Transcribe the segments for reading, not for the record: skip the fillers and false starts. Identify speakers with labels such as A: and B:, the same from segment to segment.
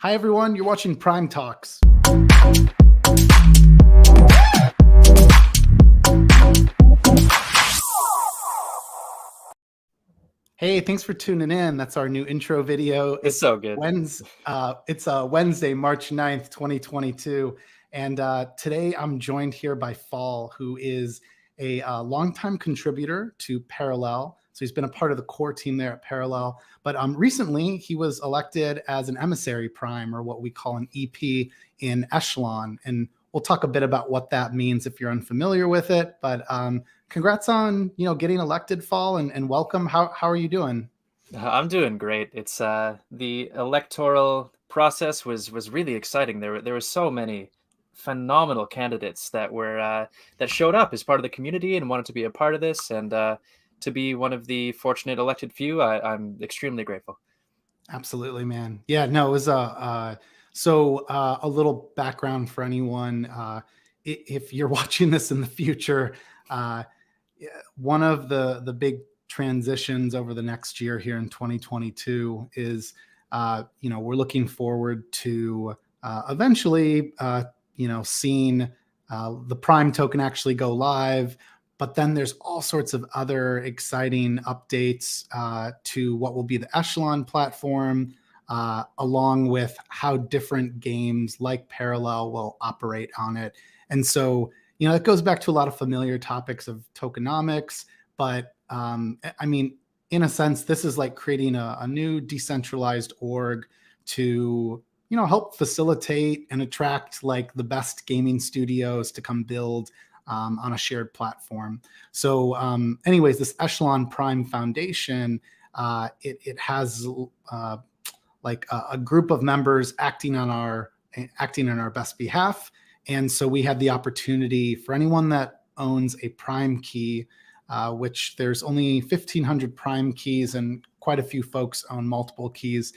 A: Hi, everyone. You're watching Prime Talks. Hey, thanks for tuning in. That's our new intro video.
B: It's so good.
A: It's Wednesday, March 9th, 2022. And today I'm joined here by Fall, who is a longtime contributor to Parallel. So he's been a part of the core team there at Parallel. But recently he was elected as an Emissary Prime, or what we call an EP in Echelon. And we'll talk a bit about what that means if you're unfamiliar with it. But congrats on getting elected, Fall, and welcome. How are you doing?
B: I'm doing great. It's the electoral process was really exciting. There were so many phenomenal candidates that were that showed up as part of the community and wanted to be a part of this, and to be one of the fortunate elected few, I'm extremely grateful.
A: Absolutely, man. Yeah, no, it was a little background for anyone. If you're watching this in the future, one of the big transitions over the next year here in 2022 is, we're looking forward to eventually, seeing the Prime token actually go live. But then there's all sorts of other exciting updates to what will be the Echelon platform, along with how different games like Parallel will operate on it. And so, it goes back to a lot of familiar topics of tokenomics. But in a sense, this is like creating a new decentralized org to help facilitate and attract like the best gaming studios to come build on a shared platform. So anyways, this Echelon Prime Foundation, it has like a group of members acting on our best behalf. And so we had the opportunity for anyone that owns a Prime key, which there's only 1,500 Prime keys and quite a few folks own multiple keys.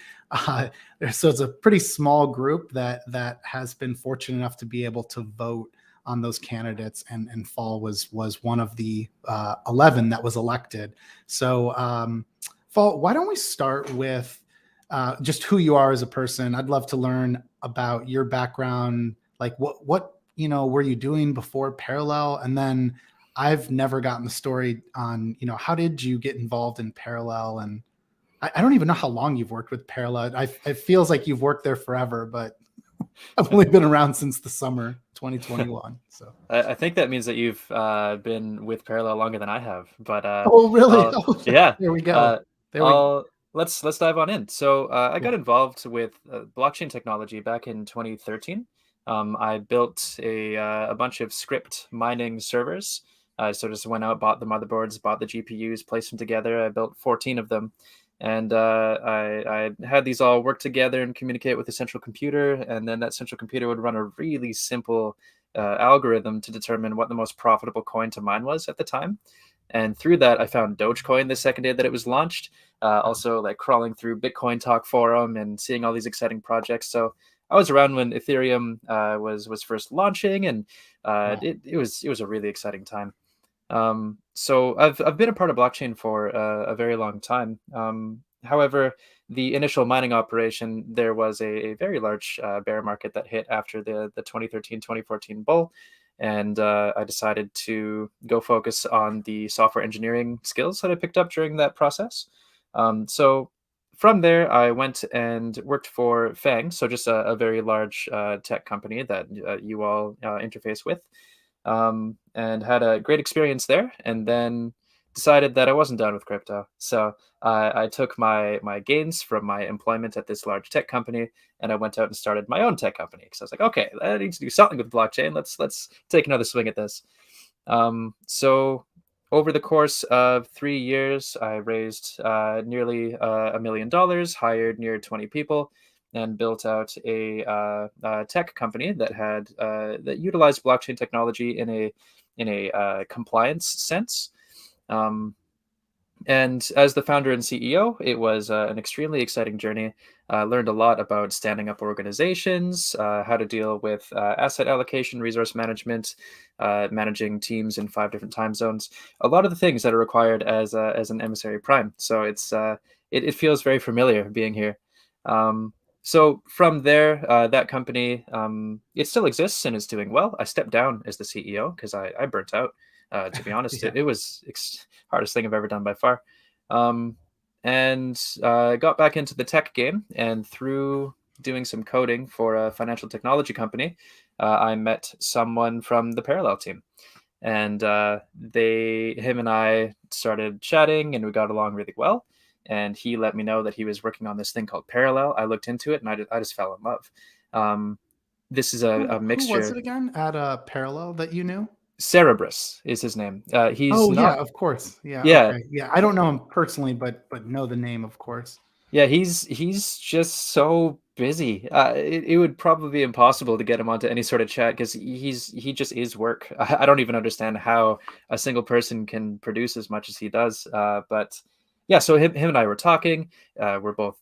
A: So it's a pretty small group that has been fortunate enough to be able to vote on those candidates, and Fall was one of the 11 that was elected. So Fall, why don't we start with just who you are as a person? I'd love to learn about your background, like what were you doing before Parallel? And then I've never gotten the story on how did you get involved in Parallel? And I don't even know how long you've worked with Parallel. It feels like you've worked there forever, but I've only been around since the summer 2021. So
B: I think that means that you've been with Parallel longer than I have. But
A: oh really?
B: yeah,
A: There we go.
B: let's dive on in. So I got involved with blockchain technology back in 2013. I built a bunch of script mining servers. So just went out, bought the motherboards, bought the GPUs, placed them together. I built 14 of them. And I had these all work together and communicate with the central computer. And then that central computer would run a really simple algorithm to determine what the most profitable coin to mine was at the time. And through that, I found Dogecoin the second day that it was launched. Also, like crawling through Bitcoin Talk forum and seeing all these exciting projects. So I was around when Ethereum was first launching, and it was a really exciting time. So I've been a part of blockchain for a very long time. However, the initial mining operation, there was a very large bear market that hit after the 2013-2014 bull. And I decided to go focus on the software engineering skills that I picked up during that process. So from there, I went and worked for Fang, so just a very large tech company that you all interface with. And had a great experience there, and then decided that I wasn't done with crypto. So I took my gains from my employment at this large tech company, and I went out and started my own tech company because I was like, okay, I need to do something with blockchain. Let's take another swing at this. So over the course of 3 years, I raised nearly $1 million, hired near 20 people, and built out a tech company that had that utilized blockchain technology in a compliance sense. And as the founder and CEO, it was an extremely exciting journey. Learned a lot about standing up organizations, how to deal with asset allocation, resource management, managing teams in 5 different time zones. A lot of the things that are required as an Emissary Prime. So it feels very familiar being here. So from there, that company, it still exists and is doing well. I stepped down as the CEO because I burnt out. To be honest,
A: Yeah.
B: it was hardest thing I've ever done by far. Um, and got back into the tech game, and through doing some coding for a financial technology company, I met someone from the Parallel team, and him and I started chatting, and we got along really well. And he let me know that he was working on this thing called Parallel. I looked into it, and I just fell in love. Um, this is a
A: Who was it
B: mixture.
A: again at Parallel that you knew?
B: Cerebrus is his name. He's
A: Oh yeah,
B: not.
A: of course. Yeah,
B: Yeah,
A: okay. Yeah, I don't know him personally, but know the name, of course.
B: yeah. He's just so busy. It would probably be impossible to get him onto any sort of chat because he just is work. I don't even understand how a single person can produce as much as he does. But yeah, so him and I were talking. We're both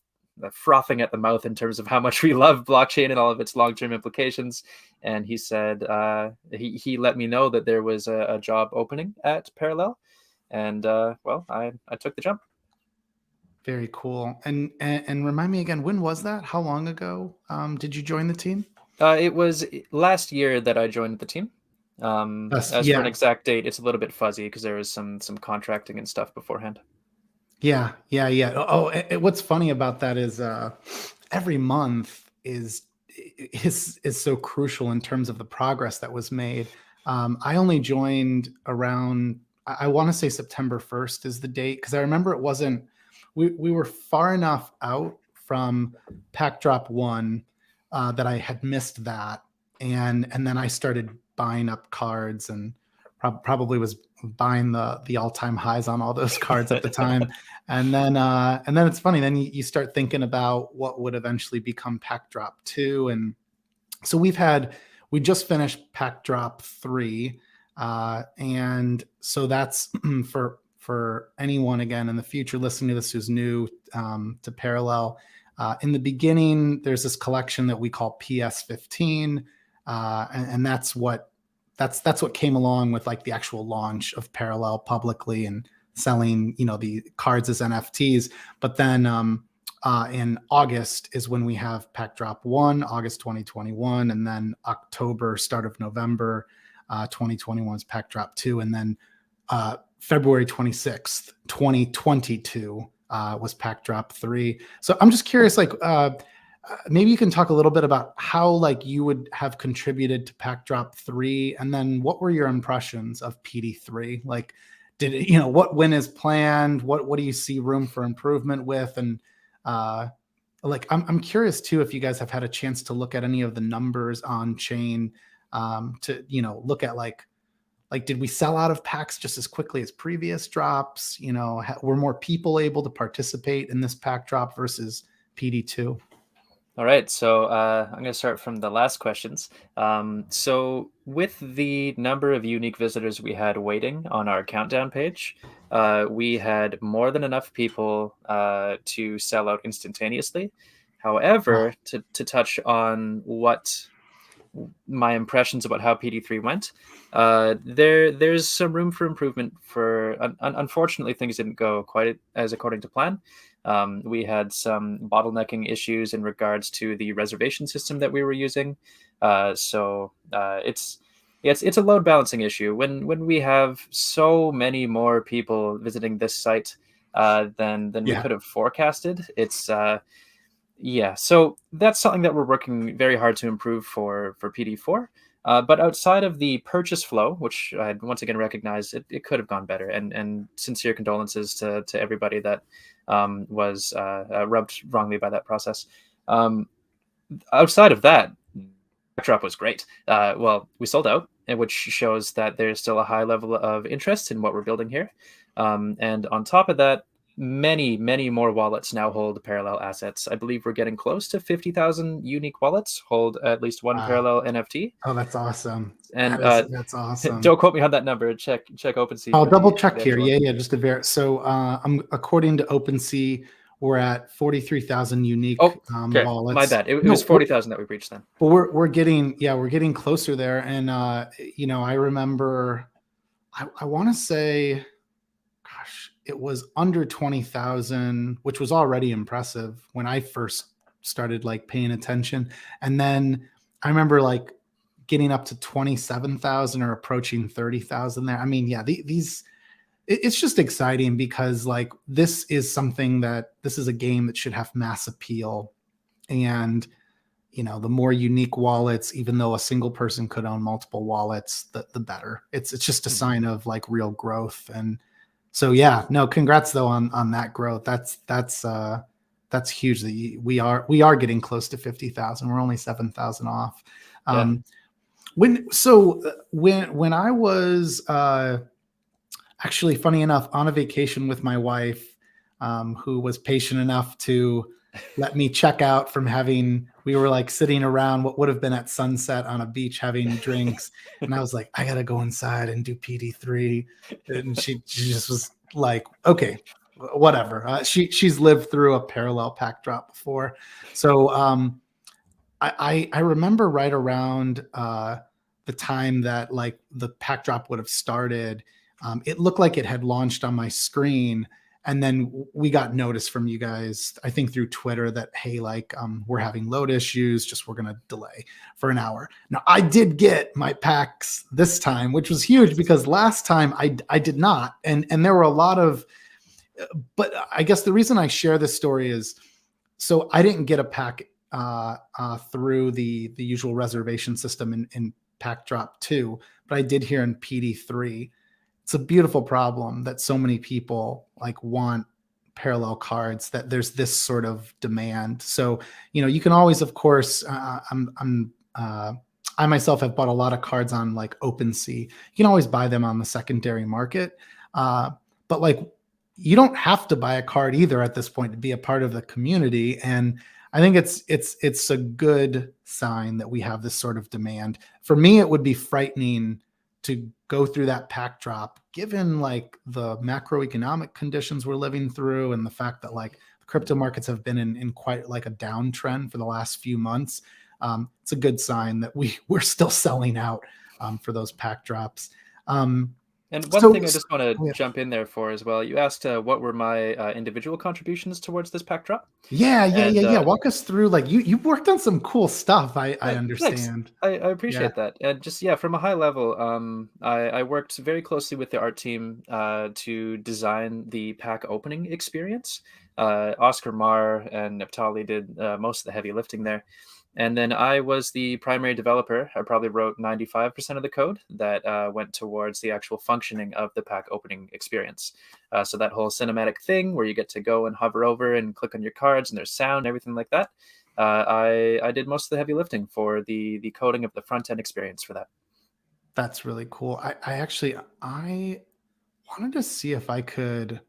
B: frothing at the mouth in terms of how much we love blockchain and all of its long-term implications. And he said he let me know that there was a job opening at Parallel, and well, I took the jump.
A: Very cool. And remind me again, when was that? How long ago did you join the team?
B: It was last year that I joined the team.
A: Yes.
B: As for an
A: Yeah.
B: exact date, it's a little bit fuzzy because there was some contracting and stuff beforehand.
A: Yeah. Yeah. Yeah. Oh, what's funny about that is every month is so crucial in terms of the progress that was made. I only joined around, I want to say September 1st is the date, because I remember it wasn't, we were far enough out from Pack Drop 1 that I had missed that. And then I started buying up cards and probably was buying the all-time highs on all those cards at the time. And then it's funny. Then you start thinking about what would eventually become Pack Drop 2, and so we just finished Pack Drop 3, and so that's for anyone again in the future listening to this who's new to Parallel. In the beginning, there's this collection that we call PS15, and that's what came along with like the actual launch of Parallel publicly and selling, the cards as NFTs. But then in August is when we have Pack Drop 1, August 2021, and then October, start of November 2021 is Pack Drop 2, and then February 26th, 2022 was Pack Drop 3. So I'm just curious, like, maybe you can talk a little bit about how like you would have contributed to Pack Drop 3, and then what were your impressions of PD3? Like, did it, what win is planned? What do you see room for improvement with? And like, I'm curious too if you guys have had a chance to look at any of the numbers on chain, to look at like did we sell out of packs just as quickly as previous drops? Were more people able to participate in this pack drop versus PD2?
B: All right, so I'm going to start from the last questions. So with the number of unique visitors we had waiting on our countdown page, we had more than enough people to sell out instantaneously.
A: Wow.
B: However, to touch on what my impressions about how PD3 went, there's some room for improvement. Unfortunately, things didn't go quite as according to plan. We had some bottlenecking issues in regards to the reservation system that we were using. It's a load balancing issue when we have so many more people visiting this site than we
A: Yeah.
B: could have forecasted. Yeah, so that's something that we're working very hard to improve for PD4. But outside of the purchase flow, which I once again recognize it could have gone better, and sincere condolences to everybody that was rubbed wrongly by that process. Outside of that, backdrop was great. Well, we sold out, which shows that there's still a high level of interest in what we're building here. And on top of that, many more wallets now hold Parallel assets. I believe we're getting close to 50,000 unique wallets hold at least one
A: Wow.
B: Parallel NFT.
A: Oh, that's awesome.
B: And
A: That's awesome.
B: don't quote me on that number. Check OpenSea
A: I'll
B: for
A: double
B: the
A: check here.
B: actual.
A: Yeah, just to verify. So, I'm according to OpenSea, we're at 43,000 unique
B: Oh, okay, my
A: wallets.
B: bad. It was
A: No,
B: 40,000 that we reached then.
A: but we're getting closer there. And I remember, I want to say, gosh, it was under 20,000, which was already impressive when I first started like paying attention. And then I remember like getting up to 27,000 or approaching 30,000 there. I mean, yeah, it's just exciting because like this is a game that should have mass appeal. And the more unique wallets, even though a single person could own multiple wallets, the better. It's just a sign of like real growth. And so, yeah, no, congrats though on that growth. That's huge that we are getting close to 50,000. We're only 7,000 off. When I was actually, funny enough, on a vacation with my wife, who was patient enough to let me check out from we were like sitting around what would have been at sunset on a beach having drinks. And I was like, I got to go inside and do PD3. And she just was like, okay, whatever. She's lived through a Parallel Pack Drop before. So I remember right around the time that like the Pack Drop would have started, it looked like it had launched on my screen. And then we got notice from you guys, I think through Twitter, that, hey, like we're having load issues, we're going to delay for an hour. Now, I did get my packs this time, which was huge because last time I did not. And there were a lot of, but I guess the reason I share this story is, so I didn't get a pack through the usual reservation system in Pack Drop 2, but I did here in PD3. It's a beautiful problem that so many people like want parallel cards, that there's this sort of demand. So, you can always, of course, I myself have bought a lot of cards on like OpenSea. You can always buy them on the secondary market. But like, you don't have to buy a card either at this point to be a part of the community. And I think it's a good sign that we have this sort of demand. For me, it would be frightening to go through that pack drop, given like the macroeconomic conditions we're living through and the fact that like the crypto markets have been in quite like a downtrend for the last few months. It's a good sign that we're still selling out for those pack drops.
B: And one thing I just want to jump in there for as well. You asked what were my individual contributions towards this pack drop?
A: Yeah. Walk us through, like you worked on some cool stuff. I understand.
B: I appreciate that. And just from a high level, I worked very closely with the art team to design the pack opening experience. Oscar Marr and Neptali did most of the heavy lifting there. And then I was the primary developer. I probably wrote 95% of the code that went towards the actual functioning of the pack opening experience. So that whole cinematic thing where you get to go and hover over and click on your cards and there's sound and everything like that. I did most of the heavy lifting for the coding of the front end experience for that.
A: That's really cool. I wanted to see if I could.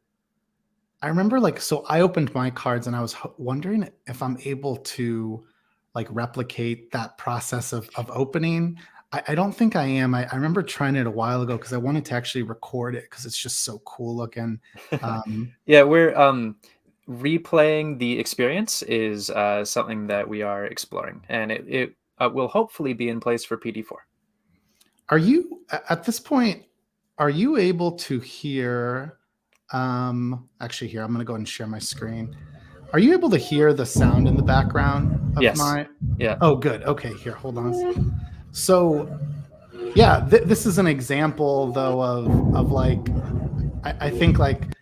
A: I remember so I opened my cards and I was wondering if I'm able to like replicate that process of opening. I don't think I am. I remember trying it a while ago because I wanted to actually record it because it's just so cool looking.
B: We're replaying the experience is something that we are exploring, and it will hopefully be in place for PD4.
A: Are you at this point? Are you able to hear? Actually, here I'm going to go ahead and share my screen. Are you able to hear the sound in the background of
B: Yeah.
A: Oh, good. Okay, here, hold on. So, yeah, this is an example though of like, I think like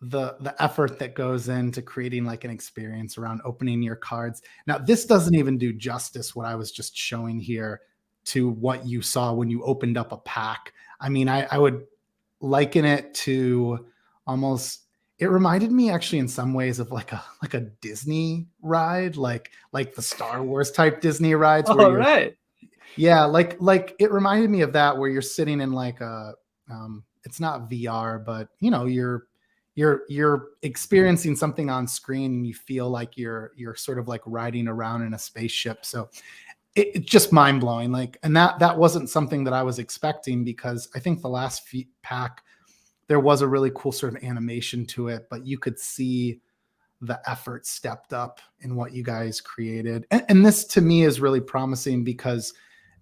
A: the effort that goes into creating like an experience around opening your cards. Now, this doesn't even do justice what I was just showing here to what you saw when you opened up a pack. I mean, I would liken it to almost. It reminded me actually in some ways of like a Disney ride, like the Star Wars type Disney rides.
B: Right.
A: Yeah, like it reminded me of that where you're sitting in like a it's not VR, but you're experiencing something on screen and you feel like you're sort of like riding around in a spaceship. So it's just mind blowing. Like, and that wasn't something that I was expecting because I think the last pack, there was a really cool sort of animation to it, but you could see the effort stepped up in what you guys created. And this to me is really promising because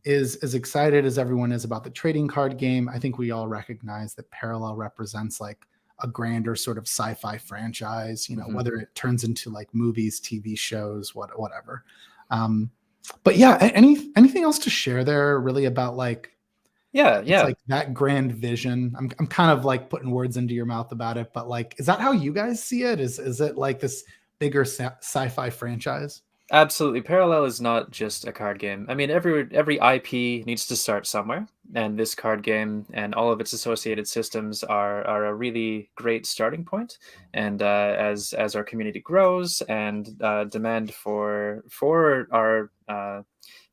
A: as excited as everyone is about the trading card game, I think we all recognize that Parallel represents like a grander sort of sci-fi franchise,
B: Mhm.
A: whether it turns into like movies, TV shows, whatever. But yeah, anything else to share there really about like,
B: Yeah,
A: it's
B: yeah.
A: like that grand vision. I'm kind of like putting words into your mouth about it, but like, is that how you guys see it? Is it like this bigger sci-fi franchise?
B: Absolutely. Parallel is not just a card game. I mean, every IP needs to start somewhere, and this card game and all of its associated systems are a really great starting point. And as our community grows and demand for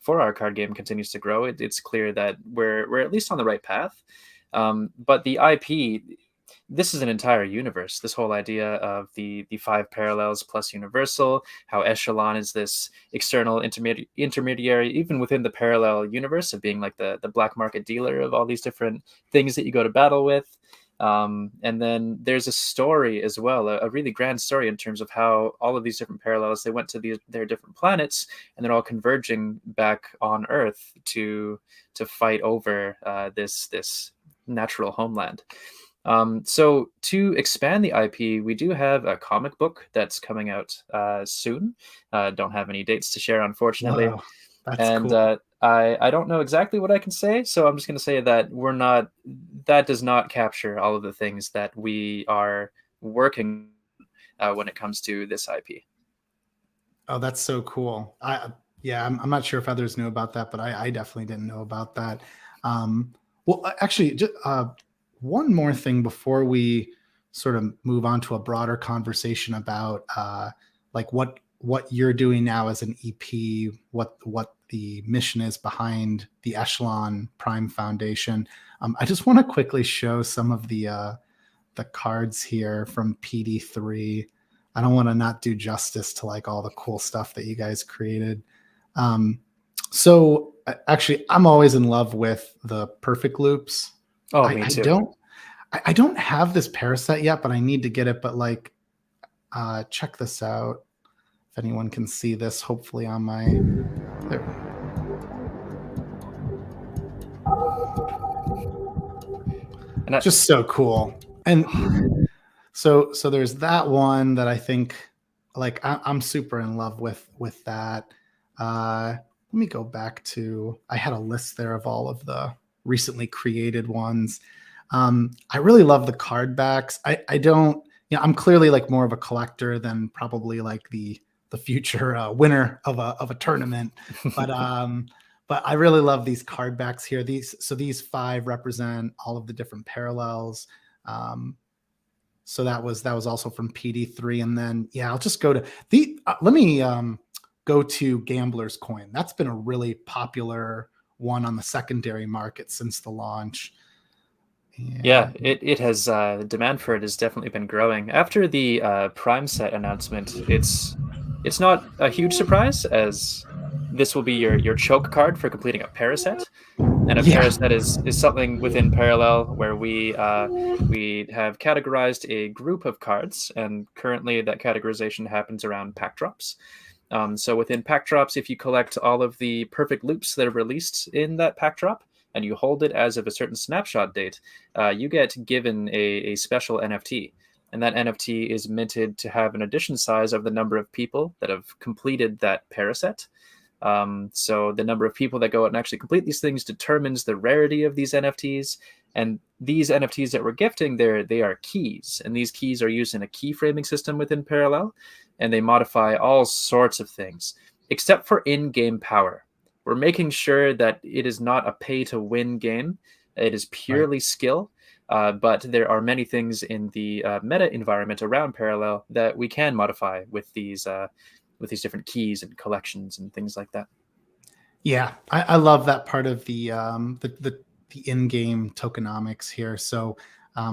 B: our card game continues to grow, it's clear that we're at least on the right path. But the IP, this is an entire universe. This whole idea of the five parallels plus universal, how Echelon is this external intermediary, even within the parallel universe, of being like the black market dealer of all these different things that you go to battle with. And then there's a story as well, a really grand story in terms of how all of these different parallels, they went to their different planets, and they're all converging back on Earth to fight over this natural homeland. So to expand the IP, we do have a comic book that's coming out soon. Don't have any dates to share, unfortunately.
A: Whoa, that's
B: And
A: cool.
B: I don't know exactly what I can say, so I'm just going to say that that does not capture all of the things that we are working when it comes to this IP.
A: Oh, that's so cool. Yeah, I'm not sure if others knew about that, but I definitely didn't know about that. Well, actually, just one more thing before we sort of move on to a broader conversation about like what you're doing now as an EP, what the mission is behind the Echelon Prime Foundation. I just want to quickly show some of the cards here from PD3. I don't want to not do justice to like all the cool stuff that you guys created. So actually, I'm always in love with the perfect loops.
B: Oh,
A: I,
B: me
A: I
B: too.
A: don't I don't have this paraset yet, but I need to get it. But like, check this out. If anyone can see this, hopefully on my there.
B: And I,
A: Just so cool. And so there's that one that I think like I'm super in love with that. Let me go back to, I had a list there of all of the recently created ones. I really love the card backs. I don't, I'm clearly like more of a collector than probably like the future winner of a tournament, but but I really love these card backs here. These five represent all of the different parallels. So that was also from PD3, and then yeah, I'll just go to let me go to Gambler's Coin. That's been a really popular one on the secondary market since the launch.
B: yeah,
A: And
B: it has demand for it has definitely been growing after the Prime set announcement. It's not a huge surprise, as this will be your choke card for completing a paraset. And a
A: yeah,
B: paraset is something within Parallel where we have categorized a group of cards, and currently that categorization happens around pack drops. So within pack drops, if you collect all of the perfect loops that are released in that pack drop, and you hold it as of a certain snapshot date, you get given a special NFT. And that NFT is minted to have an addition size of the number of people that have completed that paraset. So the number of people that go out and actually complete these things determines the rarity of these NFTs. And these NFTs that we're gifting, they are keys, and these keys are used in a key framing system within Parallel, and they modify all sorts of things, except for in-game power. We're making sure that it is not a pay-to-win game. It is
A: right.
B: purely skill. But there are many things in the meta environment around Parallel that we can modify with these different keys and collections and things like that.
A: Yeah, I love that part of the in-game tokenomics here. So,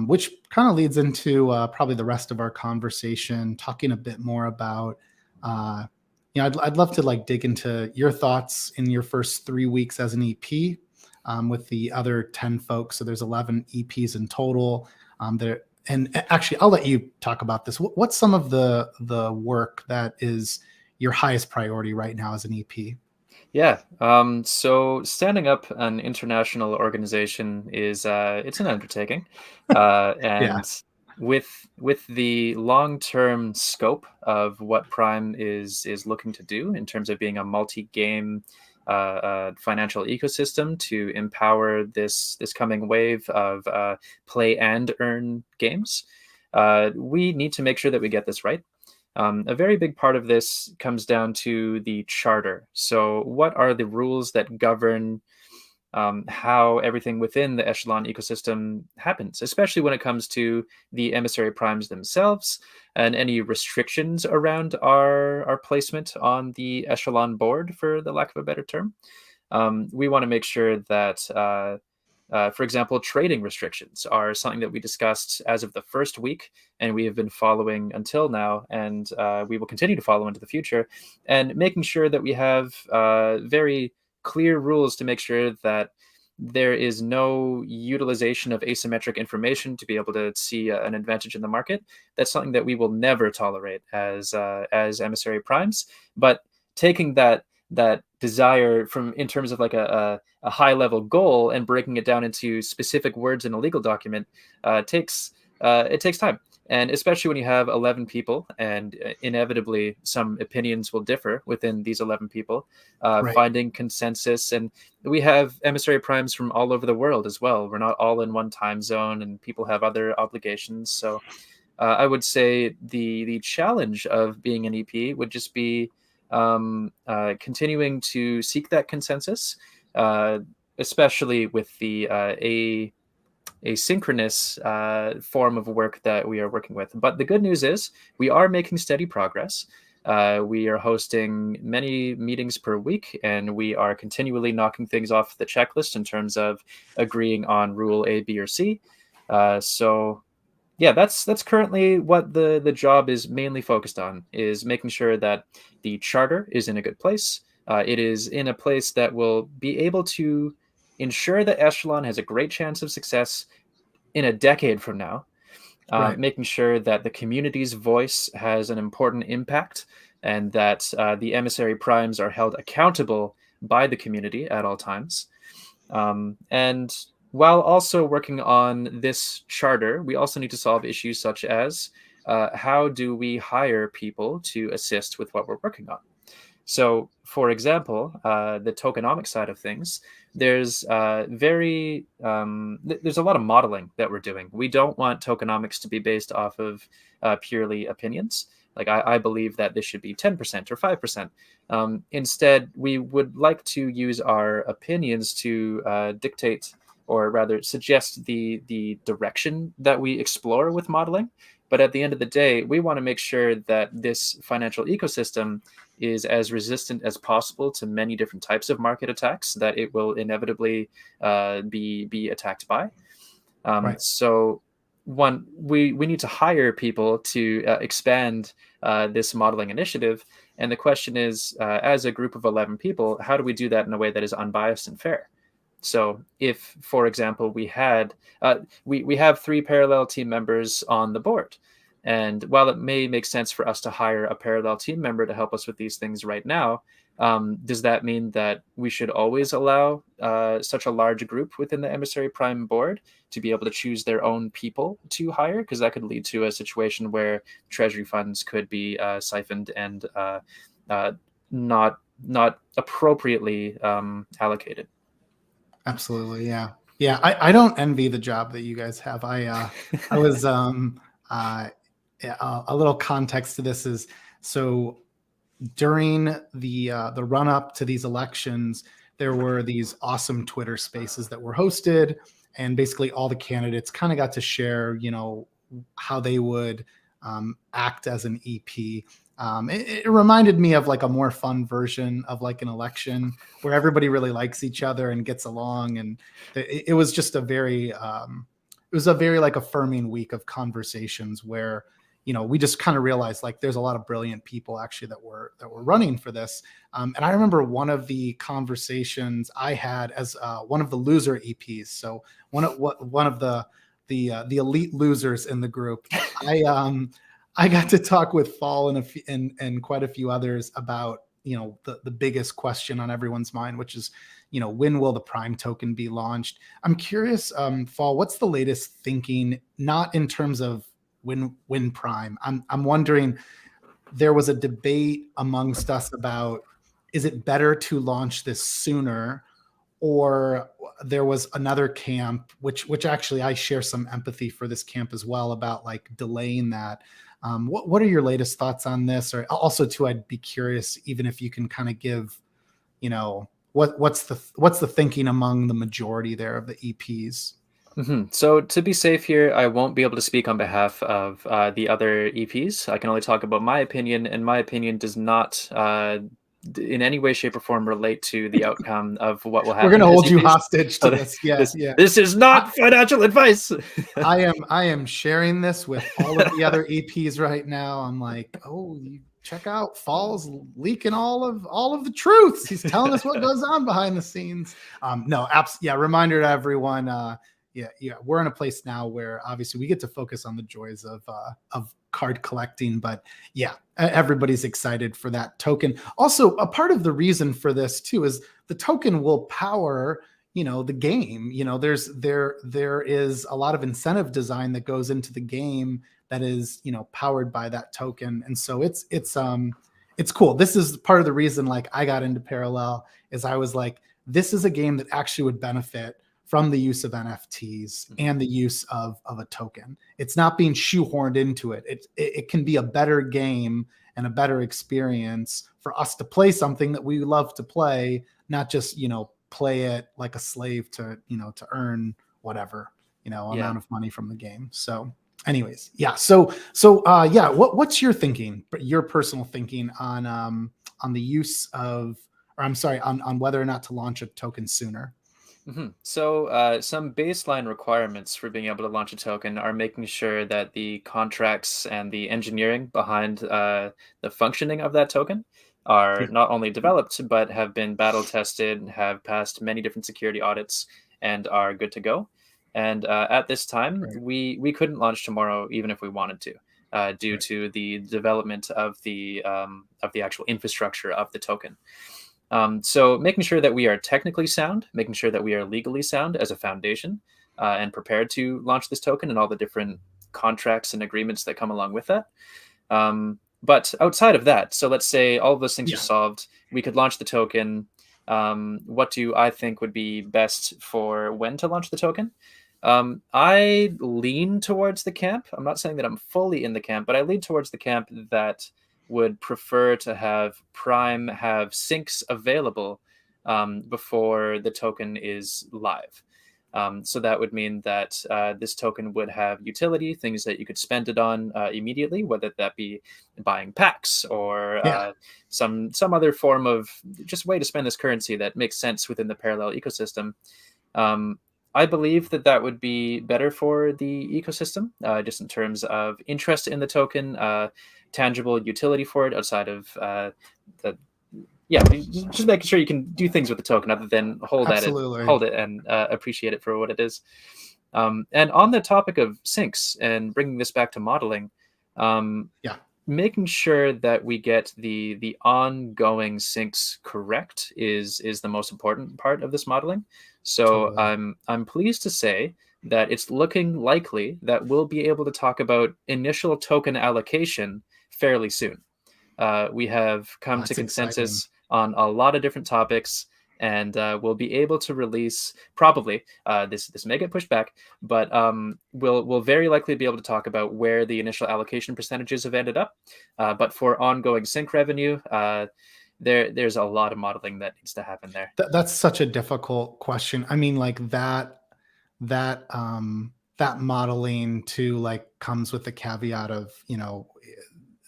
A: which kind of leads into probably the rest of our conversation, talking a bit more about, I'd love to like dig into your thoughts in your first 3 weeks as an EP, with the other 10 folks. So there's 11 EPs in total. There, and actually, I'll let you talk about this. What's some of the work that is your highest priority right now as an EP?
B: Yeah. So standing up an international organization is it's an undertaking,
A: Yeah.
B: and with the long-term scope of what Prime is looking to do in terms of being a multi-game financial ecosystem to empower this coming wave of play and earn games, we need to make sure that we get this right. A very big part of this comes down to the charter. So, what are the rules that govern how everything within the Echelon ecosystem happens, especially when it comes to the Emissary Primes themselves and any restrictions around our placement on the Echelon board, for the lack of a better term? We want to make sure that, for example, trading restrictions are something that we discussed as of the first week, and we have been following until now, and we will continue to follow into the future, and making sure that we have very clear rules to make sure that there is no utilization of asymmetric information to be able to see an advantage in the market. That's something that we will never tolerate as Emissary Primes. But taking that desire from in terms of like a high level goal and breaking it down into specific words in a legal document takes time. And especially when you have 11 people, and inevitably some opinions will differ within these 11 people,
A: Right.
B: finding consensus. And we have Emissary Primes from all over the world as well. We're not all in one time zone, and people have other obligations. So I would say the challenge of being an EP would just be continuing to seek that consensus, especially with the asynchronous form of work that we are working with. But the good news is we are making steady progress. We are hosting many meetings per week, and we are continually knocking things off the checklist in terms of agreeing on rule A, B, or C. So yeah, that's currently what the job is mainly focused on, is making sure that the charter is in a good place. It is in a place that will be able to ensure that Echelon has a great chance of success in a decade from now,
A: Right.
B: making sure that the community's voice has an important impact, and that the Emissary Primes are held accountable by the community at all times. And while also working on this charter, we also need to solve issues such as how do we hire people to assist with what we're working on? So, for example, the tokenomics side of things, there's there's a lot of modeling that we're doing. We don't want tokenomics to be based off of purely opinions. Like I believe that this should be 10% or 5%. Instead, we would like to use our opinions to dictate, or rather suggest, the direction that we explore with modeling. But at the end of the day, we want to make sure that this financial ecosystem is as resistant as possible to many different types of market attacks that it will inevitably be attacked by.
A: Right.
B: So we need to hire people to expand this modeling initiative. And the question is, as a group of 11 people, how do we do that in a way that is unbiased and fair? So if, for example, we had we have 3 parallel team members on the board, and while it may make sense for us to hire a parallel team member to help us with these things right now, does that mean that we should always allow such a large group within the Emissary Prime board to be able to choose their own people to hire? Because that could lead to a situation where treasury funds could be siphoned and not appropriately allocated.
A: Absolutely. Yeah. Yeah. I don't envy the job that you guys have. I was a little context to this is, so during the run up to these elections, there were these awesome Twitter spaces that were hosted, and basically all the candidates kind of got to share, how they would act as an EP. It reminded me of like a more fun version of like an election where everybody really likes each other and gets along, and it was just a very like affirming week of conversations where we just kind of realized like there's a lot of brilliant people actually that were running for this. And I remember one of the conversations I had as one of the loser EPs. So one of the elite losers in the group. I got to talk with Fall and quite a few others about the biggest question on everyone's mind, which is when will the Prime token be launched? I'm curious, Fall, what's the latest thinking? Not in terms of win Prime. I'm wondering, there was a debate amongst us about, is it better to launch this sooner, or there was another camp, which actually I share some empathy for this camp as well, about like delaying that. What are your latest thoughts on this? Or also too, I'd be curious, even if you can kind of give, what's the thinking among the majority there of the EPs?
B: So to be safe here, I won't be able to speak on behalf of the other EPs. I can only talk about my opinion, and my opinion does not in any way, shape, or form relate to the outcome of what will happen.
A: We're going to hold you
B: EPs.
A: hostage to this. Yeah,
B: This is not financial advice.
A: I am sharing this with all of the other EPs right now. I'm like, oh, you check out Fall's leaking all of the truths. He's telling us what goes on behind the scenes. Reminder to everyone. We're in a place now where obviously we get to focus on the joys of card collecting, but yeah, everybody's excited for that token. Also, a part of the reason for this too is the token will power, the game. There is a lot of incentive design that goes into the game that is, powered by that token. And so it's cool. This is part of the reason, like, I got into Parallel, is I was like, this is a game that actually would benefit from the use of NFTs and the use of a token. It's not being shoehorned into it. It can be a better game and a better experience for us to play something that we love to play, not just, play it like a slave to earn whatever, amount of money from the game. So anyways, yeah. What's your thinking, your personal thinking on the use of, or I'm sorry, on whether or not to launch a token sooner?
B: So some baseline requirements for being able to launch a token are making sure that the contracts and the engineering behind the functioning of that token are not only developed, but have been battle tested, have passed many different security audits, and are good to go. And at this time, we couldn't launch tomorrow, even if we wanted to, due to the development of the actual infrastructure of the token. So making sure that we are technically sound, making sure that we are legally sound as a foundation, and prepared to launch this token and all the different contracts and agreements that come along with that. But outside of that, so let's say all of those things are solved, we could launch the token. What do I think would be best for when to launch the token? I lean towards the camp. I'm not saying that I'm fully in the camp, but I lean towards the camp that would prefer to have Prime have syncs available before the token is live. So that would mean that this token would have utility, things that you could spend it on immediately, whether that be buying packs or some other form of just way to spend this currency that makes sense within the Parallel ecosystem. I believe that would be better for the ecosystem, just in terms of interest in the token, tangible utility for it outside of just making sure you can do things with the token other than hold it and appreciate it for what it is. And on the topic of syncs and bringing this back to modeling, making sure that we get the ongoing syncs correct is the most important part of this modeling. So I'm pleased to say that it's looking likely that we'll be able to talk about initial token allocation fairly soon. We have come to consensus on a lot of different topics, and we'll be able to release probably this may get pushed back, but we'll very likely be able to talk about where the initial allocation percentages have ended up. But for ongoing sync revenue, there's a lot of modeling that needs to happen there.
A: That's such a difficult question. I mean, like that modeling too, like, comes with the caveat of,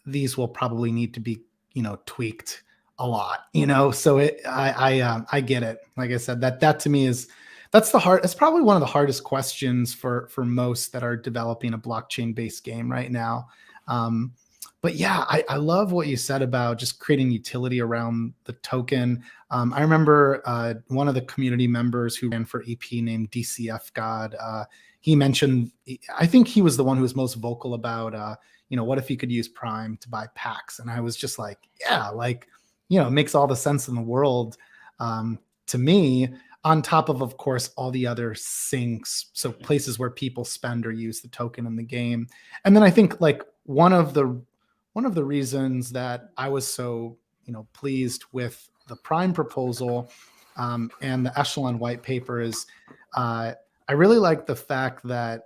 A: these will probably need to be, tweaked a lot, so I get it. Like I said, that to me it's probably one of the hardest questions for most that are developing a blockchain based game right now. But yeah, I love what you said about just creating utility around the token. I remember one of the community members who ran for EP named DCF God. He mentioned, I think he was the one who was most vocal about, what if you could use Prime to buy packs? And I was just like, yeah, like, it makes all the sense in the world to me. on top of course, all the other sinks, so places where people spend or use the token in the game. And then I think like one of the reasons that I was so pleased with the Prime proposal and the Echelon white paper is I really like the fact that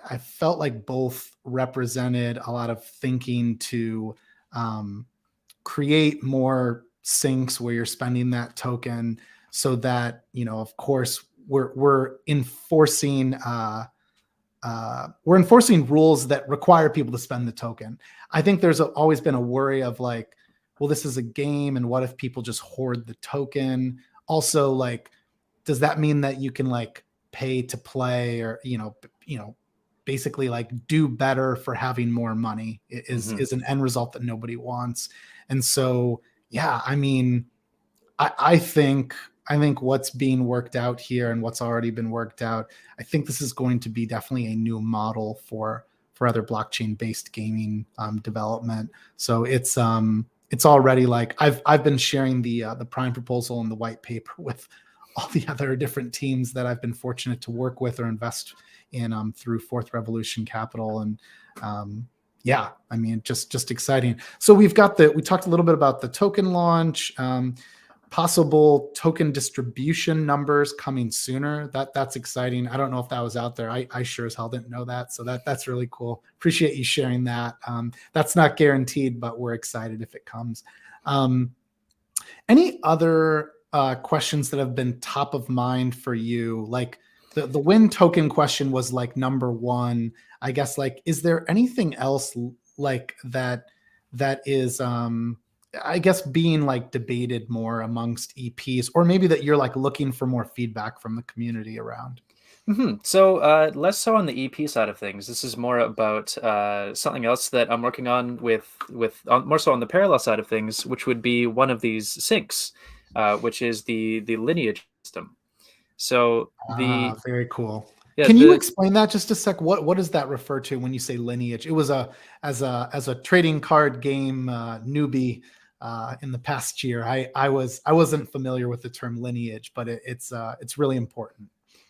A: I felt like both represented a lot of thinking to create more sinks where you're spending that token, so that of course we're enforcing rules that require people to spend the token. I think there's always been a worry of like, well, this is a game, and what if people just hoard the token? Also, like, does that mean that you can like pay to play, or basically like do better for having more money is an end result that nobody wants. And so, yeah, I mean, I think what's being worked out here and what's already been worked out, I think this is going to be definitely a new model for other blockchain based gaming development. So it's already like I've been sharing the Prime proposal and the white paper with all the other different teams that I've been fortunate to work with or invest in through Fourth Revolution Capital. And yeah, I mean, just exciting. So we talked a little bit about the token launch, possible token distribution numbers coming sooner. That's exciting. I don't know if that was out there. I sure as hell didn't know that. So that's really cool. Appreciate you sharing that. That's not guaranteed, but we're excited if it comes. Any other questions that have been top of mind for you? Like the win token question was like number one. I guess, like, is there anything else like that is I guess being like debated more amongst EPs, or maybe that you're like looking for more feedback from the community around?
B: So less so on the EP side of things. This is more about something else that I'm working on with more so on the Parallel side of things, which would be one of these sinks, which is the Lineage System. So
A: very cool.
B: Yeah,
A: Can you explain that just a sec? What does that refer to when you say Lineage? It was as a trading card game newbie in the past year. I wasn't familiar with the term Lineage, but it's really important.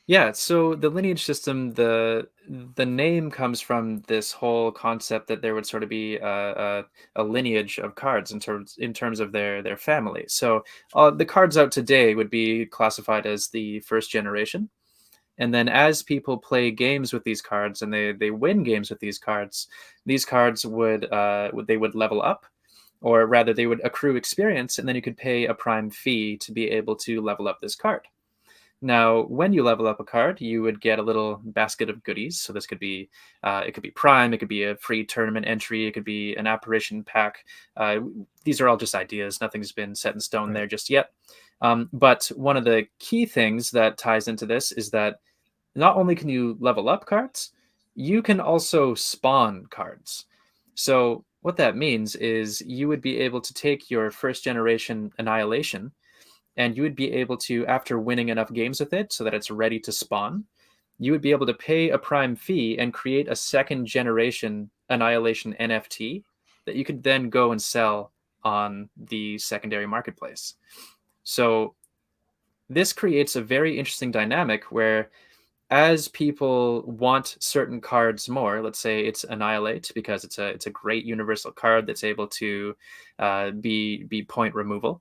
B: Yeah, so the Lineage System, the name comes from this whole concept that there would sort of be a lineage of cards in terms of their family. So the cards out today would be classified as the first generation. And then as people play games with these cards and they win games with these cards would level up, or rather they would accrue experience, and then you could pay a Prime fee to be able to level up this card. Now, when you level up a card, you would get a little basket of goodies. So this could be, it could be Prime, it could be a free tournament entry, it could be an apparition pack. These are all just ideas. Nothing's been set in stone there just yet. But one of the key things that ties into this is that not only can you level up cards, you can also spawn cards. So what that means is you would be able to take your first generation Annihilation, and you would be able to, after winning enough games with it so that it's ready to spawn, you would be able to pay a Prime fee and create a second generation Annihilation NFT that you could then go and sell on the secondary marketplace. So this creates a very interesting dynamic where, as people want certain cards more, let's say it's Annihilate because it's a great universal card that's able to be point removal.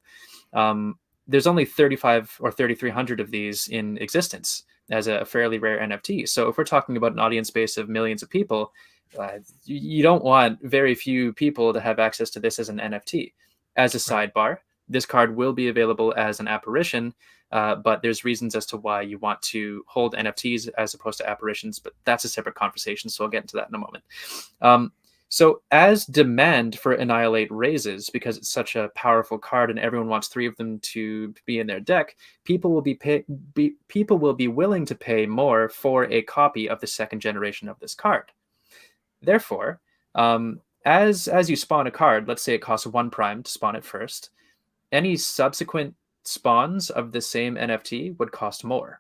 B: There's only 35 or 3,300 of these in existence as a fairly rare NFT. So if we're talking about an audience base of millions of people, you don't want very few people to have access to this as an NFT. As a sidebar, this card will be available as an apparition, but there's reasons as to why you want to hold NFTs as opposed to apparitions, but that's a separate conversation, so I'll get into that in a moment. So as demand for Annihilate raises, because it's such a powerful card and everyone wants 3 of them to be in their deck, people will be willing to pay more for a copy of the second generation of this card. Therefore, as you spawn a card, let's say it costs 1 Prime to spawn it first, any subsequent spawns of the same NFT would cost more.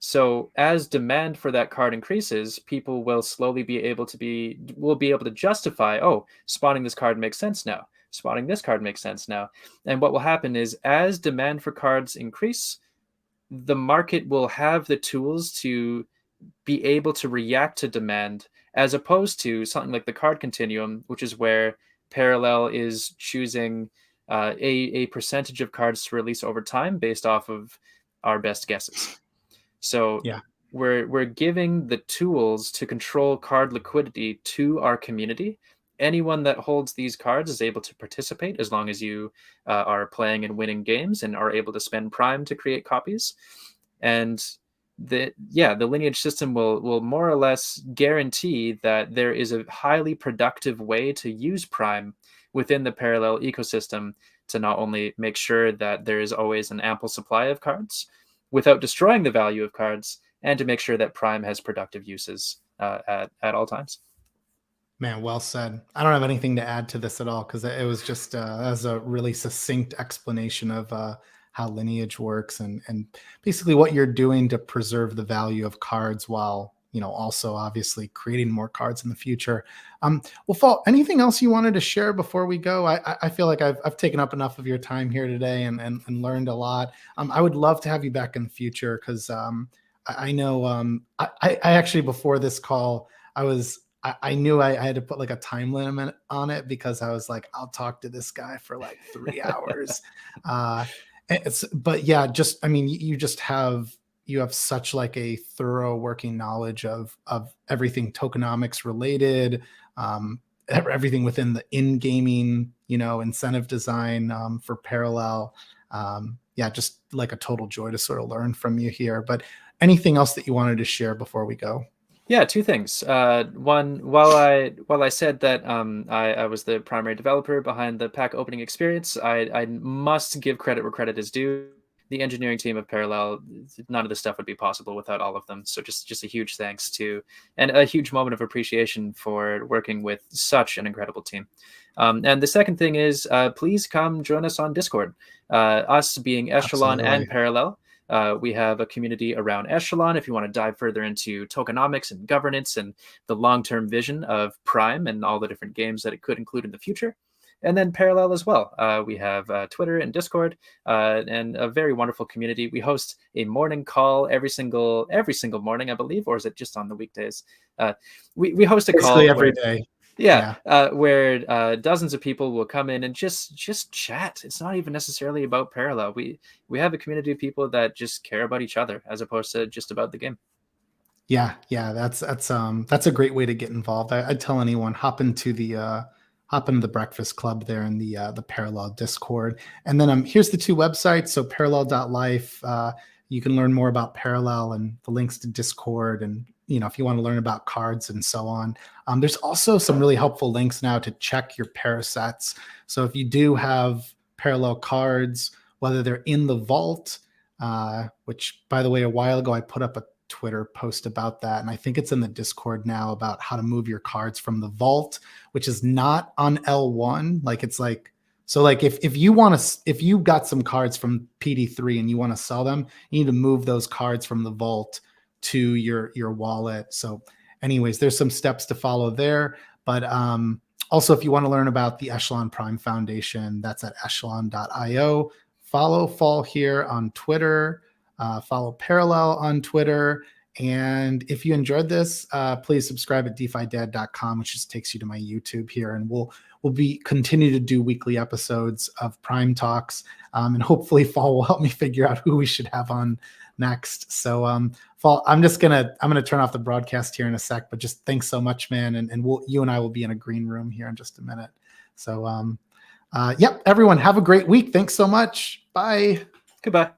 B: So as demand for that card increases, people will slowly be able to justify, oh, spawning this card makes sense now. Spawning this card makes sense now. And what will happen is, as demand for cards increase, the market will have the tools to be able to react to demand, as opposed to something like the card continuum, which is where Parallel is choosing a percentage of cards to release over time based off of our best guesses. So
A: Yeah.
B: we're giving the tools to control card liquidity to our community. Anyone that holds these cards is able to participate as long as you are playing and winning games and are able to spend Prime to create copies. And the Lineage system will more or less guarantee that there is a highly productive way to use Prime within the Parallel ecosystem to not only make sure that there is always an ample supply of cards without destroying the value of cards, and to make sure that Prime has productive uses at all times.
A: Man, well said. I don't have anything to add to this at all, because it was just as a really succinct explanation of how Lineage works and basically what you're doing to preserve the value of cards while, you know, also obviously creating more cards in the future. Well, Fall, anything else you wanted to share before we go? I feel like I've taken up enough of your time here today and learned a lot. I would love to have you back in the future, because I know I actually, before this call, I knew I had to put like a time limit on it, because I was like, I'll talk to this guy for like 3 hours. But yeah, just, I mean, you have such like a thorough working knowledge of everything tokenomics related, everything within the in-gaming, you know, incentive design for Parallel. Yeah, just like a total joy to sort of learn from you here. But anything else that you wanted to share before we go?
B: Yeah, two things. One, while I said that I was the primary developer behind the pack opening experience, I must give credit where credit is due. The engineering team of Parallel, none of this stuff would be possible without all of them. So just a huge thanks to, and a huge moment of appreciation for working with such an incredible team. And the second thing is, please come join us on Discord. Us being Echelon
A: Absolutely.
B: and Parallel, we have a community around Echelon if you want to dive further into tokenomics and governance and the long-term vision of Prime and all the different games that it could include in the future. And then Parallel as well. We have Twitter and Discord and a very wonderful community. We host a morning call every single morning, I believe, or is it just on the weekdays? We host a
A: Basically
B: call
A: every day.
B: Yeah, where dozens of people will come in and just chat. It's not even necessarily about Parallel. We have a community of people that just care about each other as opposed to just about the game.
A: Yeah, that's a great way to get involved. I'd tell anyone, hop into the Breakfast Club there in the Parallel Discord. And then here's the two websites. So parallel.life, you can learn more about Parallel and the links to Discord, and you know, if you want to learn about cards and so on. There's also some really helpful links now to check your parasets. So if you do have Parallel cards, whether they're in the vault, which by the way, a while ago I put up a Twitter post about that, and I think it's in the Discord now, about how to move your cards from the vault, which is not on L1. Like, it's like, so like if you got some cards from PD3 and you want to sell them, you need to move those cards from the vault to your wallet. So anyways, there's some steps to follow there. But also, if you want to learn about the Echelon Prime Foundation, that's at echelon.io. Follow Fall here on Twitter. Follow Parallel on Twitter. And if you enjoyed this, please subscribe at DeFiDad.com, which just takes you to my YouTube here. And we'll continue to do weekly episodes of Prime Talks. And hopefully Fall will help me figure out who we should have on next. So Fall, I'm gonna turn off the broadcast here in a sec, but just thanks so much, man. And you and I will be in a green room here in just a minute. So yep, everyone have a great week. Thanks so much. Bye.
B: Goodbye.